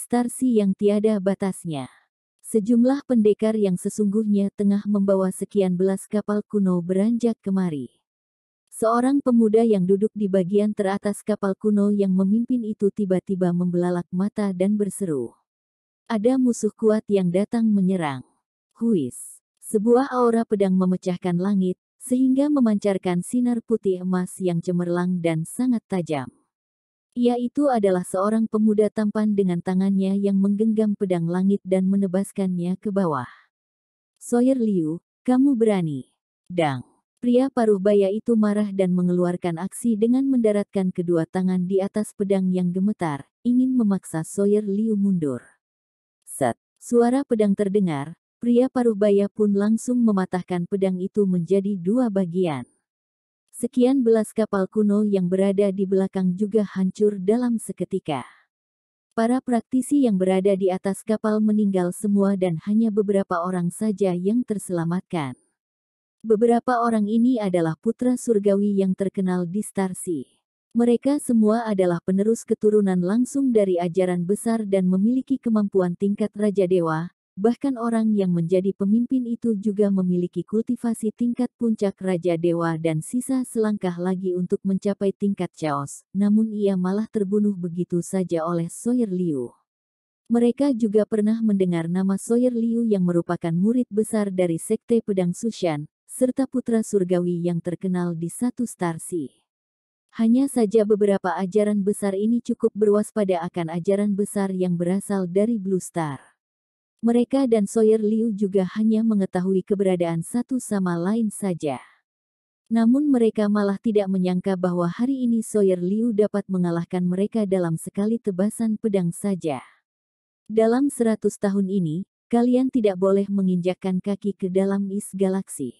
Starsi yang tiada batasnya. Sejumlah pendekar yang sesungguhnya tengah membawa sekian belas kapal kuno beranjak kemari. Seorang pemuda yang duduk di bagian teratas kapal kuno yang memimpin itu tiba-tiba membelalak mata dan berseru. Ada musuh kuat yang datang menyerang. Huis. Sebuah aura pedang memecahkan langit, sehingga memancarkan sinar putih emas yang cemerlang dan sangat tajam. Ia itu adalah seorang pemuda tampan dengan tangannya yang menggenggam pedang langit dan menebaskannya ke bawah. Sawyer Liu, kamu berani. Dang. Pria paruh baya itu marah dan mengeluarkan aksi dengan mendaratkan kedua tangan di atas pedang yang gemetar, ingin memaksa Sawyer Liu mundur. Set. Suara pedang terdengar, pria paruh baya pun langsung mematahkan pedang itu menjadi dua bagian. Sekian belas kapal kuno yang berada di belakang juga hancur dalam seketika. Para praktisi yang berada di atas kapal meninggal semua dan hanya beberapa orang saja yang terselamatkan. Beberapa orang ini adalah putra surgawi yang terkenal di Starsi. Mereka semua adalah penerus keturunan langsung dari ajaran besar dan memiliki kemampuan tingkat Raja Dewa. Bahkan orang yang menjadi pemimpin itu juga memiliki kultivasi tingkat puncak Raja Dewa dan sisa selangkah lagi untuk mencapai tingkat Chaos, namun ia malah terbunuh begitu saja oleh Sawyer Liu. Mereka juga pernah mendengar nama Sawyer Liu yang merupakan murid besar dari Sekte Pedang Sushan, serta putra surgawi yang terkenal di satu Starsi. Hanya saja beberapa ajaran besar ini cukup berwaspada akan ajaran besar yang berasal dari Blue Star. Mereka dan Sawyer Liu juga hanya mengetahui keberadaan satu sama lain saja. Namun mereka malah tidak menyangka bahwa hari ini Sawyer Liu dapat mengalahkan mereka dalam sekali tebasan pedang saja. Dalam 100 tahun ini, kalian tidak boleh menginjakkan kaki ke dalam is galaksi.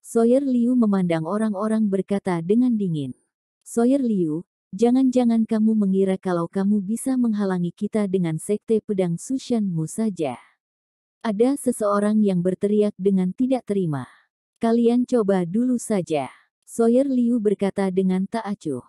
Sawyer Liu memandang orang-orang berkata dengan dingin. Sawyer Liu, jangan-jangan kamu mengira kalau kamu bisa menghalangi kita dengan sekte pedang Sushanmu saja. Ada seseorang yang berteriak dengan tidak terima. Kalian coba dulu saja. Sawyer Liu berkata dengan tak acuh.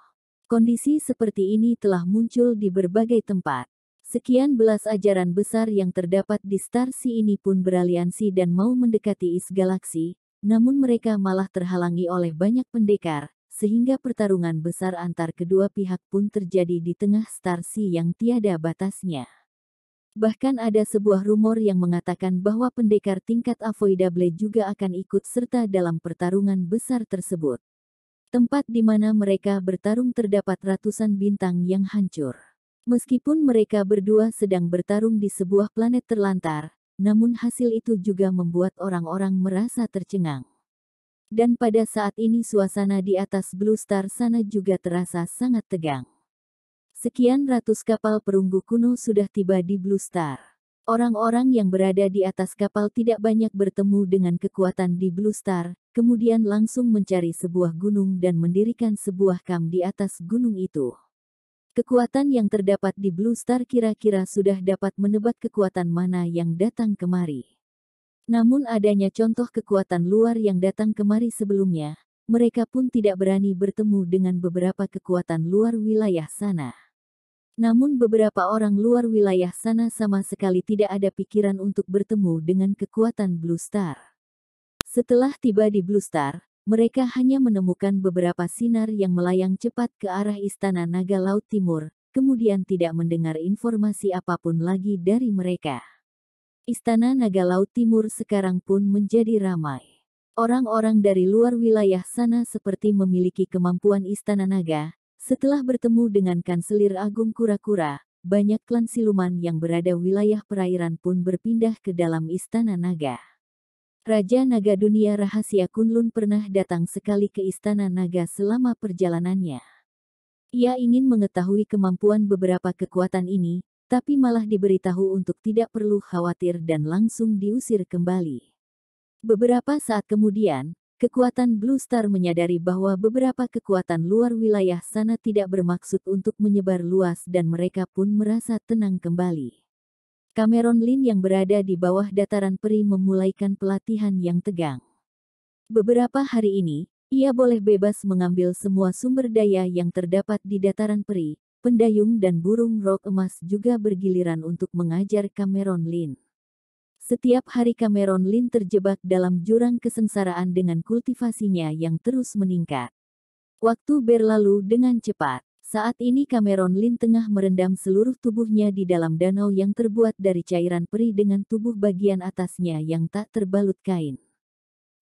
Kondisi seperti ini telah muncul di berbagai tempat. Sekian belas ajaran besar yang terdapat di Starsi ini pun beraliansi dan mau mendekati is galaksi, namun mereka malah terhalangi oleh banyak pendekar. Sehingga pertarungan besar antar kedua pihak pun terjadi di tengah Starsi yang tiada batasnya. Bahkan ada sebuah rumor yang mengatakan bahwa pendekar tingkat avoidable juga akan ikut serta dalam pertarungan besar tersebut. Tempat di mana mereka bertarung terdapat ratusan bintang yang hancur. Meskipun mereka berdua sedang bertarung di sebuah planet terlantar, namun hasil itu juga membuat orang-orang merasa tercengang. Dan pada saat ini suasana di atas Blue Star sana juga terasa sangat tegang. Sekian ratus kapal perunggu kuno sudah tiba di Blue Star. Orang-orang yang berada di atas kapal tidak banyak bertemu dengan kekuatan di Blue Star, kemudian langsung mencari sebuah gunung dan mendirikan sebuah kamp di atas gunung itu. Kekuatan yang terdapat di Blue Star kira-kira sudah dapat menebak kekuatan mana yang datang kemari. Namun adanya contoh kekuatan luar yang datang kemari sebelumnya, mereka pun tidak berani bertemu dengan beberapa kekuatan luar wilayah sana. Namun beberapa orang luar wilayah sana sama sekali tidak ada pikiran untuk bertemu dengan kekuatan Blue Star. Setelah tiba di Blue Star, mereka hanya menemukan beberapa sinar yang melayang cepat ke arah Istana Naga Laut Timur, kemudian tidak mendengar informasi apapun lagi dari mereka. Istana Naga Laut Timur sekarang pun menjadi ramai. Orang-orang dari luar wilayah sana seperti memiliki kemampuan Istana Naga. Setelah bertemu dengan Kanselir Agung Kura-Kura, banyak klan siluman yang berada wilayah perairan pun berpindah ke dalam Istana Naga. Raja Naga Dunia Rahasia Kunlun pernah datang sekali ke Istana Naga selama perjalanannya. Ia ingin mengetahui kemampuan beberapa kekuatan ini, tapi malah diberitahu untuk tidak perlu khawatir dan langsung diusir kembali. Beberapa saat kemudian, kekuatan Blue Star menyadari bahwa beberapa kekuatan luar wilayah sana tidak bermaksud untuk menyebar luas dan mereka pun merasa tenang kembali. Cameron Lin yang berada di bawah dataran peri memulaikan pelatihan yang tegang. Beberapa hari ini, ia boleh bebas mengambil semua sumber daya yang terdapat di dataran peri, pendayung dan burung rok emas juga bergiliran untuk mengajar Cameron Lin. Setiap hari Cameron Lin terjebak dalam jurang kesengsaraan dengan kultivasinya yang terus meningkat. Waktu berlalu dengan cepat. Saat ini Cameron Lin tengah merendam seluruh tubuhnya di dalam danau yang terbuat dari cairan peri dengan tubuh bagian atasnya yang tak terbalut kain.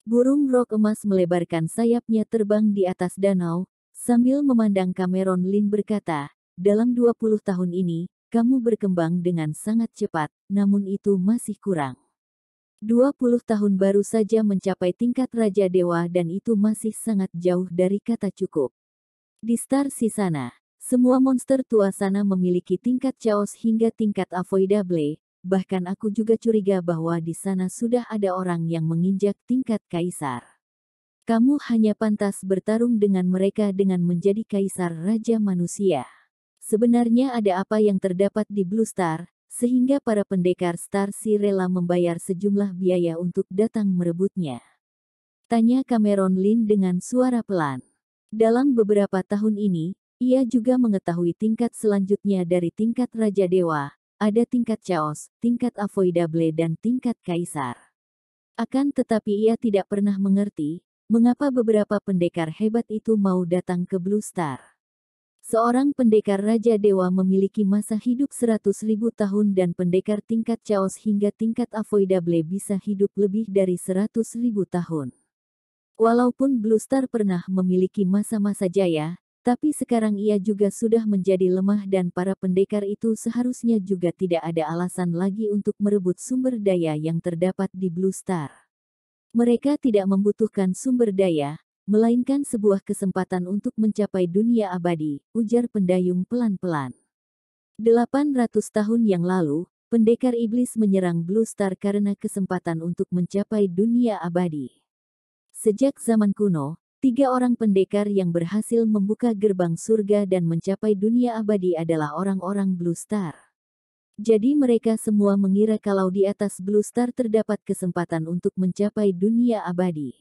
Burung rok emas melebarkan sayapnya terbang di atas danau, sambil memandang Cameron Lin berkata, "Dalam 20 tahun ini, kamu berkembang dengan sangat cepat, namun itu masih kurang. 20 tahun baru saja mencapai tingkat Raja Dewa dan itu masih sangat jauh dari kata cukup. Di Star Sisana, semua monster tua sana memiliki tingkat Chaos hingga tingkat Avoidable, bahkan aku juga curiga bahwa di sana sudah ada orang yang menginjak tingkat Kaisar. Kamu hanya pantas bertarung dengan mereka dengan menjadi Kaisar Raja Manusia. Sebenarnya ada apa yang terdapat di Blue Star, sehingga para pendekar Star Sea rela membayar sejumlah biaya untuk datang merebutnya?" Tanya Cameron Lin dengan suara pelan. Dalam beberapa tahun ini, ia juga mengetahui tingkat selanjutnya dari tingkat Raja Dewa, ada tingkat Chaos, tingkat Avoidable dan tingkat Kaisar. Akan tetapi ia tidak pernah mengerti, mengapa beberapa pendekar hebat itu mau datang ke Blue Star. Seorang pendekar Raja Dewa memiliki masa hidup 100.000 tahun dan pendekar tingkat Chaos hingga tingkat Avoidable bisa hidup lebih dari 100.000 tahun. Walaupun Blue Star pernah memiliki masa-masa jaya, tapi sekarang ia juga sudah menjadi lemah dan para pendekar itu seharusnya juga tidak ada alasan lagi untuk merebut sumber daya yang terdapat di Blue Star. Mereka tidak membutuhkan sumber daya, melainkan sebuah kesempatan untuk mencapai dunia abadi, ujar pendayung pelan-pelan. 800 tahun yang lalu, pendekar iblis menyerang Blue Star karena kesempatan untuk mencapai dunia abadi. Sejak zaman kuno, 3 orang pendekar yang berhasil membuka gerbang surga dan mencapai dunia abadi adalah orang-orang Blue Star. Jadi mereka semua mengira kalau di atas Blue Star terdapat kesempatan untuk mencapai dunia abadi.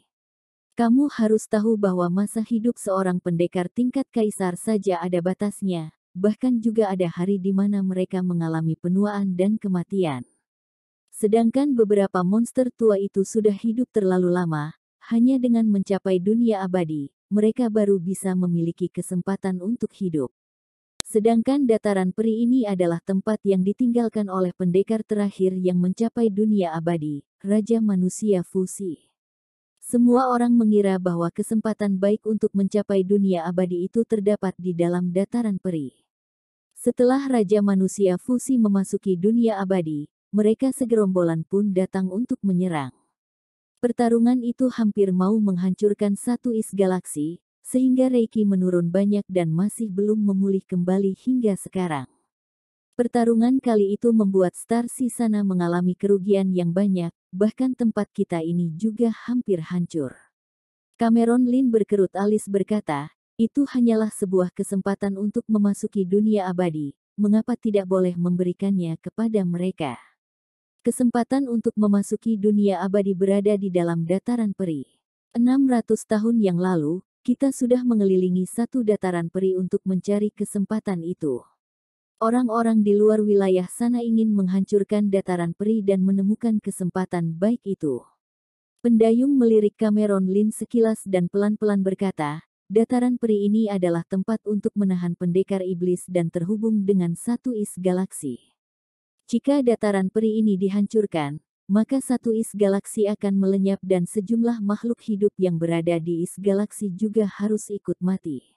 Kamu harus tahu bahwa masa hidup seorang pendekar tingkat Kaisar saja ada batasnya, bahkan juga ada hari di mana mereka mengalami penuaan dan kematian. Sedangkan beberapa monster tua itu sudah hidup terlalu lama. Hanya dengan mencapai dunia abadi, mereka baru bisa memiliki kesempatan untuk hidup. Sedangkan dataran peri ini adalah tempat yang ditinggalkan oleh pendekar terakhir yang mencapai dunia abadi, Raja Manusia Fusi. Semua orang mengira bahwa kesempatan baik untuk mencapai dunia abadi itu terdapat di dalam dataran peri. Setelah Raja Manusia Fusi memasuki dunia abadi, mereka segerombolan pun datang untuk menyerang. Pertarungan itu hampir mau menghancurkan satu is galaksi, sehingga Reiki menurun banyak dan masih belum memulih kembali hingga sekarang. Pertarungan kali itu membuat Star Sisana mengalami kerugian yang banyak, bahkan tempat kita ini juga hampir hancur. Cameron Lin berkerut alis berkata, "Itu hanyalah sebuah kesempatan untuk memasuki dunia abadi, mengapa tidak boleh memberikannya kepada mereka?" Kesempatan untuk memasuki dunia abadi berada di dalam dataran peri. 600 tahun yang lalu, kita sudah mengelilingi satu dataran peri untuk mencari kesempatan itu. Orang-orang di luar wilayah sana ingin menghancurkan dataran peri dan menemukan kesempatan baik itu. Pendayung melirik Cameron Lin sekilas dan pelan-pelan berkata, "Dataran peri ini adalah tempat untuk menahan pendekar iblis dan terhubung dengan satu is galaksi. Jika dataran peri ini dihancurkan, maka satu is galaksi akan melenyap dan sejumlah makhluk hidup yang berada di is galaksi juga harus ikut mati."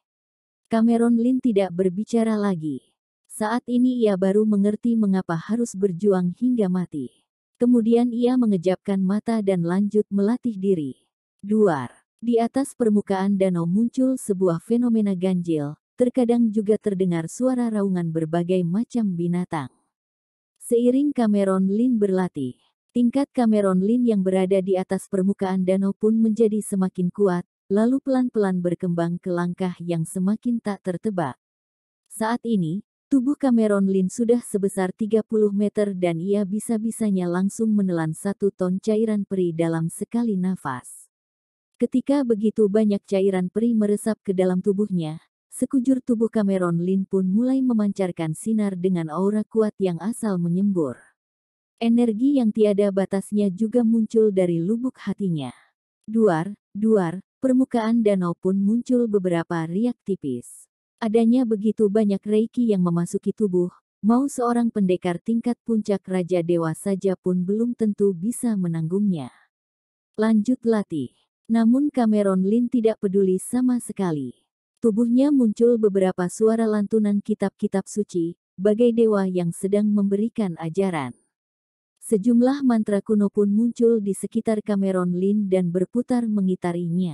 Cameron Lin tidak berbicara lagi. Saat ini ia baru mengerti mengapa harus berjuang hingga mati. Kemudian ia mengejapkan mata dan lanjut melatih diri. Duar. Di atas permukaan danau muncul sebuah fenomena ganjil, terkadang juga terdengar suara raungan berbagai macam binatang. Seiring Cameron Lin berlatih, tingkat Cameron Lin yang berada di atas permukaan danau pun menjadi semakin kuat, lalu pelan-pelan berkembang ke langkah yang semakin tak tertebak. Saat ini, tubuh Cameron Lin sudah sebesar 30 meter dan ia bisa-bisanya langsung menelan 1 ton cairan peri dalam sekali nafas. Ketika begitu banyak cairan peri meresap ke dalam tubuhnya, sekujur tubuh Cameron Lin pun mulai memancarkan sinar dengan aura kuat yang asal menyembur. Energi yang tiada batasnya juga muncul dari lubuk hatinya. Duar, permukaan danau pun muncul beberapa riak tipis. Adanya begitu banyak reiki yang memasuki tubuh, mau seorang pendekar tingkat puncak Raja Dewa saja pun belum tentu bisa menanggungnya. Lanjut latih. Namun Cameron Lin tidak peduli sama sekali. Tubuhnya muncul beberapa suara lantunan kitab-kitab suci, bagai dewa yang sedang memberikan ajaran. Sejumlah mantra kuno pun muncul di sekitar Cameron Lin dan berputar mengitarinya.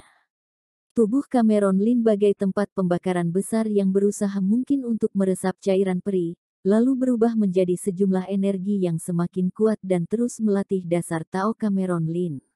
Tubuh Cameron Lin bagai tempat pembakaran besar yang berusaha mungkin untuk meresap cairan peri, lalu berubah menjadi sejumlah energi yang semakin kuat dan terus melatih dasar Tao Cameron Lin.